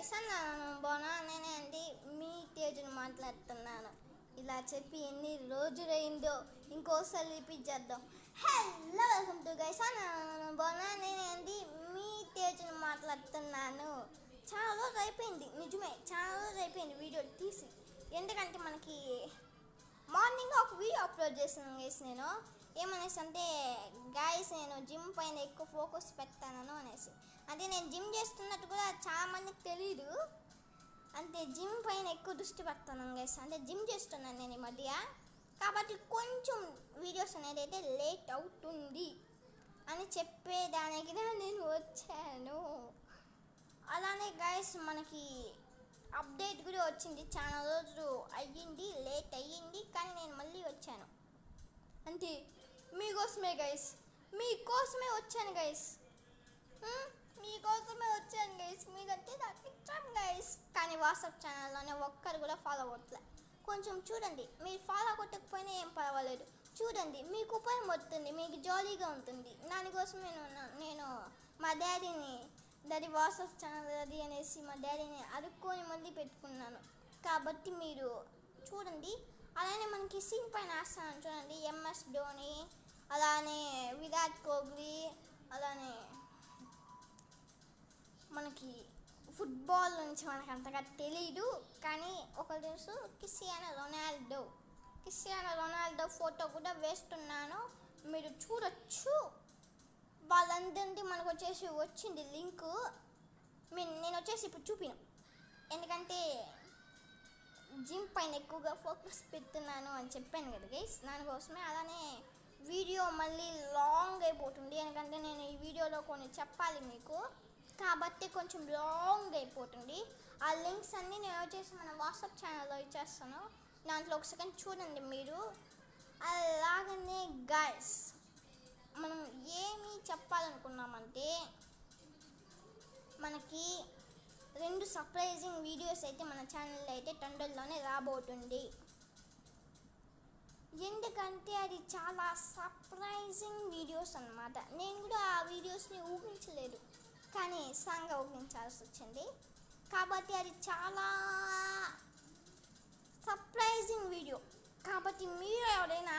Guys అన్నాను బాగున్నా నేనండి మీ తేజుని మాట్లాడుతున్నాను. ఇలా చెప్పి ఎన్ని రోజులైందో ఇంకోసారి రిపీట్ చేద్దాం. హలో వెల్కమ్ టు గైస్ అన్నాను బాగున్నా నేనండి మీ తేజుని మాట్లాడుతున్నాను. చాలా రోజు అయిపోయింది, నిజమే చాలా రోజు అయిపోయింది వీడియో తీసి. ఎందుకంటే మనకి మార్నింగ్ ఒక వీడియో అప్లోడ్ చేసాను గైస్. నేను ఏమనేసి అంటే గైస్ నేను జిమ్ పైన ఎక్కువ ఫోకస్ పెడతాను అనేసి. అంటే నేను జిమ్ చేస్తున్నట్టు కూడా చాలామందికి తెలీదు. అంటే జిమ్ పైన ఎక్కువ దృష్టి పెడతాను గైస్. అంటే జిమ్ చేస్తున్నాను నేను ఈ మధ్య, కాబట్టి కొంచెం వీడియోస్ అనేది అయితే లేట్ అవుతుంది అని చెప్పేదానికి నేను వచ్చాను. అలానే గైస్ మనకి అప్డేట్ కూడా వచ్చింది. చాలా రోజులు అయ్యింది, లేట్ అయ్యింది, కానీ నేను మళ్ళీ వచ్చాను. అంటే మీకోసమే గైస్, మీకోసమే వచ్చాను గైస్, మీకోసమే వచ్చాను గైస్. మీకంటే నాకు ఇష్టం గైస్. కానీ వాట్సాప్ ఛానల్లోనే ఒక్కరు కూడా ఫాలో అవ్వట్లే. కొంచెం చూడండి, మీరు ఫాలో కొట్టకపోయినా ఏం పర్వాలేదు, చూడండి, మీకు ఉపయోగం వస్తుంది, మీకు జాలీగా ఉంటుంది. దానికోసం నేను మా డాడీ వాట్సాప్ ఛానల్ అది అనేసి మా డాడీని అడుక్కొని మళ్ళీ పెట్టుకున్నాను. కాబట్టి మీరు చూడండి. అలానే మనకి సీన్ పైన వేస్తాను చూడండి, ఎంఎస్ ధోని, అలానే విరాట్ కోహ్లీ, అలానే మనకి ఫుట్బాల్ నుంచి మనకు అంతగా తెలీదు, కానీ ఒకరు తెలుసు, క్రిస్టియానో రొనాల్డో ఫోటో కూడా వేస్తున్నాను, మీరు చూడొచ్చు. వాళ్ళందరికీ మనకు వచ్చేసి వచ్చింది లింకు. నేను వచ్చేసి ఇప్పుడు చూపిన, ఎందుకంటే జిమ్ పైన ఎక్కువగా ఫోకస్ పెడుతున్నాను అని చెప్పాను కదా గైస్, దానికోసమే. అలానే వీడియో మళ్ళీ లాంగ్ అయిపోతుంది, ఎందుకంటే నేను ఈ వీడియోలో కొన్ని చెప్పాలి మీకు, కాబట్టి కొంచెం లాంగ్ అయిపోతుంది. ఆ లింక్స్ అన్నీ నేను వచ్చేసి మన వాట్సాప్ ఛానల్లో ఇచ్చేస్తాను, దాంట్లో ఒక సెకండ్ చూడండి మీరు. అలాగనే గైస్ మనం ఏమి చెప్పాలనుకున్నామంటే, మనకి 2 సర్ప్రైజింగ్ వీడియోస్ అయితే మన ఛానల్లో అయితే తొందరలోనే రాబోతుంది. ఎందుకంటే అది చాలా సర్ప్రైజింగ్ వీడియోస్ అన్నమాట. నేను కూడా ఆ వీడియోస్ని ఊహించలేదు, కానీ సాంగ్గా ఊహించాల్సి వచ్చింది. కాబట్టి అది చాలా సర్ప్రైజింగ్ వీడియో, కాబట్టి మీరు ఎవరైనా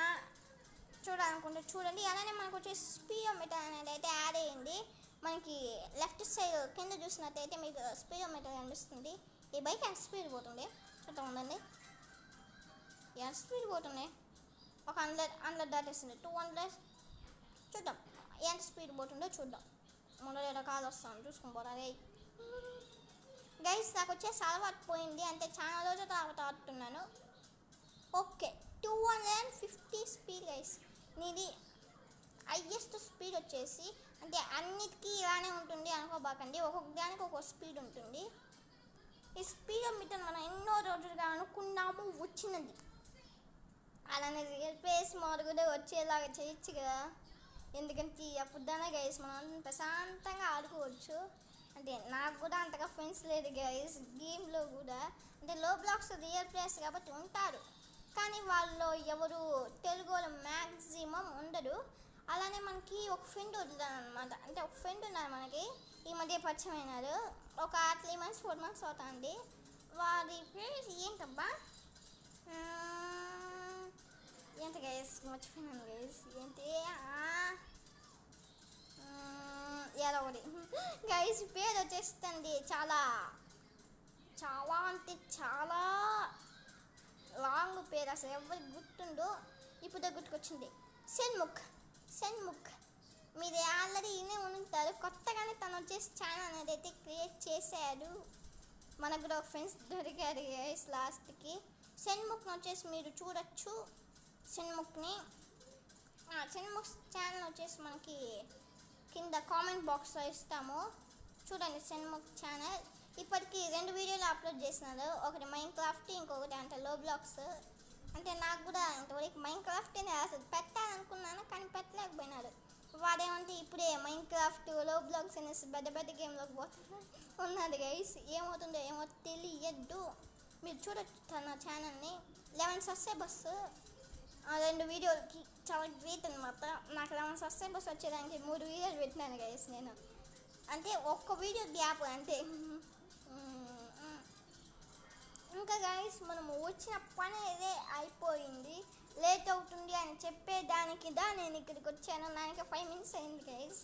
చూడాలనుకుంటే చూడండి. అలానే మనకు వచ్చే స్పీడోమీటర్ అనేది అయితే యాడ్ అయ్యింది. మనకి లెఫ్ట్ సైడ్ కింద చూసినట్టయితే మీకు స్పీడోమీటర్ కనిపిస్తుంది. ఈ బైక్ ఎంత స్పీడ్ పోతుంది చూద్దాం, ఉందండి. ఎంత స్పీడ్ పోతుంది, ఒక 100 దాటేస్తుంది, 200 చూద్దాం ఎంత స్పీడ్ పోతుందో చూద్దాం. ముందర కాదు వస్తాను, చూసుకుని పోతారే గైస్. నాకు వచ్చేసి అలవాటు పోయింది, అంటే చాలా రోజుల తర్వాత ఆడుతున్నాను. Okay, 250 speed guys. నీది హైయెస్ట్ స్పీడ్ వచ్చేసి, అంటే అన్నిటికీ ఇలానే ఉంటుంది అనుకోబాకండి, ఒక్కొక్క దానికి ఒక్కొక్క స్పీడ్ ఉంటుంది. ఈ స్పీడోమీటర్ మనం ఎన్నో రోజులుగా అనుకున్నాము, వచ్చినది. అలానే రియల్ ప్లేస్ మోడ్ కూడా వచ్చేలాగా చేయొచ్చు కదా, ఎందుకంటే అప్పుడుదానే గైస్ మనం ప్రశాంతంగా ఆడుకోవచ్చు. అంటే నాకు కూడా అంతగా ఫ్రెండ్స్ లేదు గైస్ గేమ్లో కూడా, అంటే లో బ్లాక్స్ రియల్ ప్లేస్ కాబట్టి ఉంటారు, కానీ వాళ్ళు ఎవరు తెలుగు వాళ్ళు మ్యాక్సిమం ఉండరు. అలానే మనకి ఒక ఫ్రెండ్ వదులుతాను అనమాట, అంటే ఒక ఫ్రెండ్ ఉన్నారు మనకి, ఈ మధ్య పరిచయం అయినారు, ఒక 3 months 4 months అవుతుంది. వారి పేరు ఏంటబ్బా, ఏంటి గైస్ మర్చిపోయినాను గైస్, ఏంటి ఏదో ఒకటి గైస్. పేరు వచ్చేస్తుంది చాలా చాలా అంటే చాలా లాంగ్ పేరు, అసలు ఎవరికి గుర్తుండో, ఇప్పుడు గుర్తుకొచ్చింది. సెన్ముఖ్ మీరు ఆల్రెడీ ఇనే ఉంటారు, కొత్తగానే తను వచ్చేసి ఛానల్ అనేది అయితే క్రియేట్ చేశాడు. మనకు కూడా ఫ్రెండ్స్ దొరికారు గైస్ లాస్ట్కి. సెన్ముఖ్ని వచ్చేసి మీరు చూడొచ్చు. సెన్ముఖ్ ఛానల్ వచ్చేసి మనకి కింద కామెంట్ బాక్స్లో ఇస్తాము, చూడండి సెన్ముఖ్ ఛానల్. ఇప్పటికి 2 వీడియోలు అప్లోడ్ చేసినారు, ఒకటి మైన్క్రాఫ్ట్, ఇంకొకటి అంటే లో బ్లాక్స్. అంటే నాకు కూడా ఇంతవరకు మైన్క్రాఫ్ట్నే అసలు పెట్టాలనుకున్నాను, కానీ పెట్టలేకపోయినారు. వాడేమంటే ఇప్పుడే మైన్క్రాఫ్ట్ లో బ్లాక్స్ అనేసి పెద్ద గేమ్లోకి ఉన్నది గైస్. ఏమవుతుందో ఏమో తెలియదు, మీరు చూడొచ్చు తన ఛానల్ని. 11 సబ్స్క్రైబర్స్ 2 వీడియోలకి చాలా గ్రేట్ అనమాట. నాకు 11 సబ్స్క్రైబర్స్ వచ్చేదానికి 3 వీడియోలు పెట్టినాను గైస్ నేను, అంటే ఒక్క వీడియో గ్యాప్ అంతే. ఇంకా గైస్ మనం వచ్చిన పని అయితే అయిపోయింది, లేట్ అవుతుంది అని చెప్పేదానికి నేను ఇక్కడికి వచ్చాను. నాకు 5 minutes అయింది గైస్.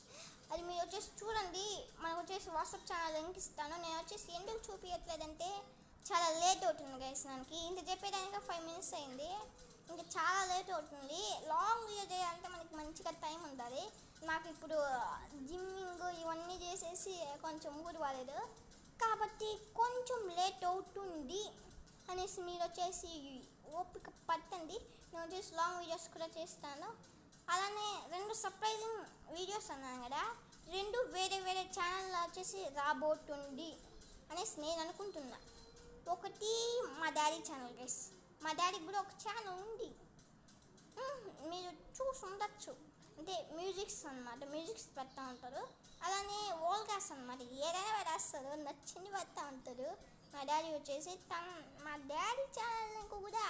అది మీరు వచ్చేసి చూడండి. మనకు వచ్చేసి వాట్సాప్ ఛానల్ లింక్ ఇస్తాను. నేను వచ్చేసి ఎందుకు చూపించట్లేదంటే చాలా లేట్ అవుతుంది గైస్. నాకు ఇంత చెప్పేదానికి 5 minutes అయింది, ఇంకా చాలా లేట్ అవుతుంది. లాంగ్ వీడియో చేయాలంటే మనకి మంచిగా టైం ఉండాలి. నాకు ఇప్పుడు జిమ్మింగ్ ఇవన్నీ చేసేసి కొంచెం మూడు బాలేదు కాబట్టి కొంచెం లేట్ అవుతుంది అనేసి మీరు వచ్చేసి ఓపిక పట్టండి. నేను వచ్చేసి లాంగ్ వీడియోస్ కూడా చేస్తాను. అలానే 2 సర్ప్రైజింగ్ వీడియోస్ అన్నాను కదా, 2 వేరే వేరే ఛానల్లో వచ్చేసి రాబోతుంది అనేసి నేను అనుకుంటున్నా. ఒకటి మా డాడీ ఛానల్ గైస్. మా డాడీకి కూడా ఒక ఛానల్ ఉంది, మీరు చూసి ఉండొచ్చు. అంటే మ్యూజిక్స్ అనమాట, మ్యూజిక్స్ పెడతా ఉంటారు. అలానే వోల్గాస్ అనమాట, ఏదైనా పెడేస్తారు, నచ్చింది పెడతా ఉంటారు. మా డాడీ వచ్చేసి మా డాడీ ఛానల్ లింక్ కూడా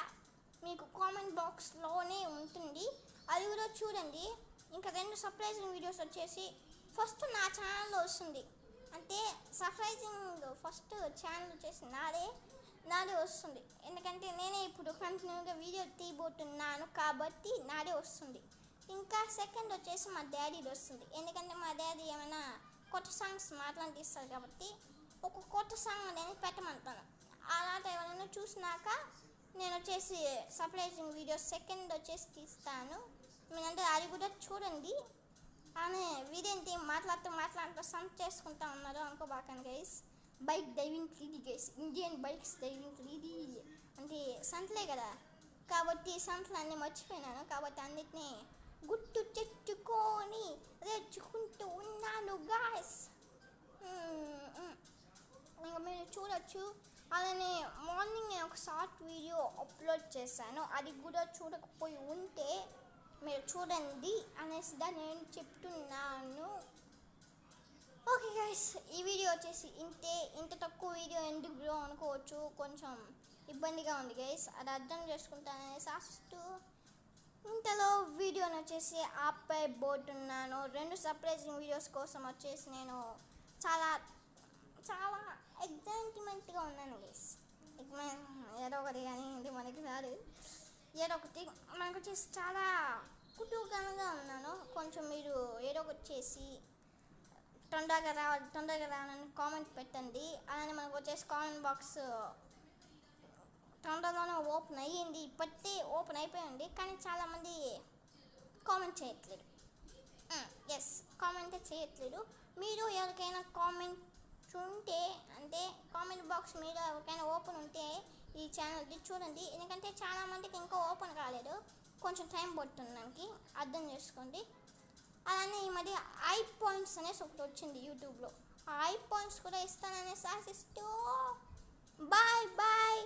మీకు కామెంట్ బాక్స్లోనే ఉంటుంది, అది కూడా చూడండి. ఇంకా 2 సర్ప్రైజింగ్ వీడియోస్ వచ్చేసి ఫస్ట్ నా ఛానల్లో వస్తుంది. అంటే సర్ప్రైజింగ్ ఫస్ట్ ఛానల్ వచ్చేసి నాదే వస్తుంది, ఎందుకంటే నేనే ఇప్పుడు కంటిన్యూగా వీడియో తీయబోతున్నాను కాబట్టి నాదే వస్తుంది. ఇంకా సెకండ్ వచ్చేసి మా డాడీది వస్తుంది, ఎందుకంటే మా డాడీ ఏమైనా కొత్త సాంగ్స్ మాట్లాడి తీస్తారు కాబట్టి ఒక కొత్త సాంగ్ అనేది పెట్టమంటాను. అలాంటి ఎవరైనా చూసినాక నేను వచ్చేసి సర్ప్రైజింగ్ వీడియో సెకండ్ వచ్చేసి తీస్తాను. మీరంటే అది కూడా చూడండి. కానీ వీడేంటి మాట్లాడుతూ సంప్ చేసుకుంటా ఉన్నారు అనుకోబాకండి guys. Bike driving 3D guys, Indian bikes driving 3D అంటే సంతలే కదా, కాబట్టి సంతలు అన్నీ మర్చిపోయినాను కాబట్టి అన్నిటినీ గుర్తు తెచ్చుకొని తెచ్చుకుంటూ ఉన్నాను గాయస్. ఇంకా మీరు చూడొచ్చు. అలానే మార్నింగ్ నేను ఒక షార్ట్ వీడియో అప్లోడ్ చేశాను, అది కూడా చూడకపోయి ఉంటే మీరు చూడండి అనేసిగా నేను చెప్తున్నాను. ఓకే గైస్, ఈ వీడియో వచ్చేసి ఇంత తక్కువ వీడియో ఎందుకు బ్రో అనుకోవచ్చు, కొంచెం ఇబ్బందిగా ఉంది గైస్, అది అర్థం చేసుకుంటాననేసి ఆశిస్తూ ఇంతలో వీడియోని వచ్చేసి ఆపైపోతున్నాను. 2 సర్ప్రైజింగ్ వీడియోస్ కోసం వచ్చేసి నేను చాలా చాలా ఎగ్జైట్మెంట్గా ఉన్నాను గైస్. ఏదో ఒకటి కానీ ఇది మనకి రాదు, ఏదో ఒకటి మనకు వచ్చేసి చాలా కుతూహలంగా ఉన్నాను. కొంచెం మీరు ఏదో ఒకటి చేసి తొందరగా రావాలని కామెంట్ పెట్టండి. అలానే మనకు వచ్చేసి కామెంట్ బాక్స్ తొందరలోనే ఓపెన్ అయ్యింది, ఇప్పటికే ఓపెన్ అయిపోయింది, కానీ చాలామంది కామెంట్ చేయట్లేదు. కామెంట్ చేయట్లేదు. మీరు ఎవరికైనా కామెంట్ ఉంటే అంటే కామెంట్ బాక్స్ మీద ఎవరికైనా ఓపెన్ ఉంటే ఈ ఛానల్ది చూడండి, ఎందుకంటే చాలామందికి ఇంకా ఓపెన్ కాలేదు, కొంచెం టైం పడుతుంది, నాకు అర్థం చేసుకోండి. అలానే ఈ మధ్య ఐ పాయింట్స్ అనేసి ఒకటి వచ్చింది యూట్యూబ్లో, ఆ ఐ పాయింట్స్ కూడా ఇస్తాననేసి ఆశిస్తూ బాయ్.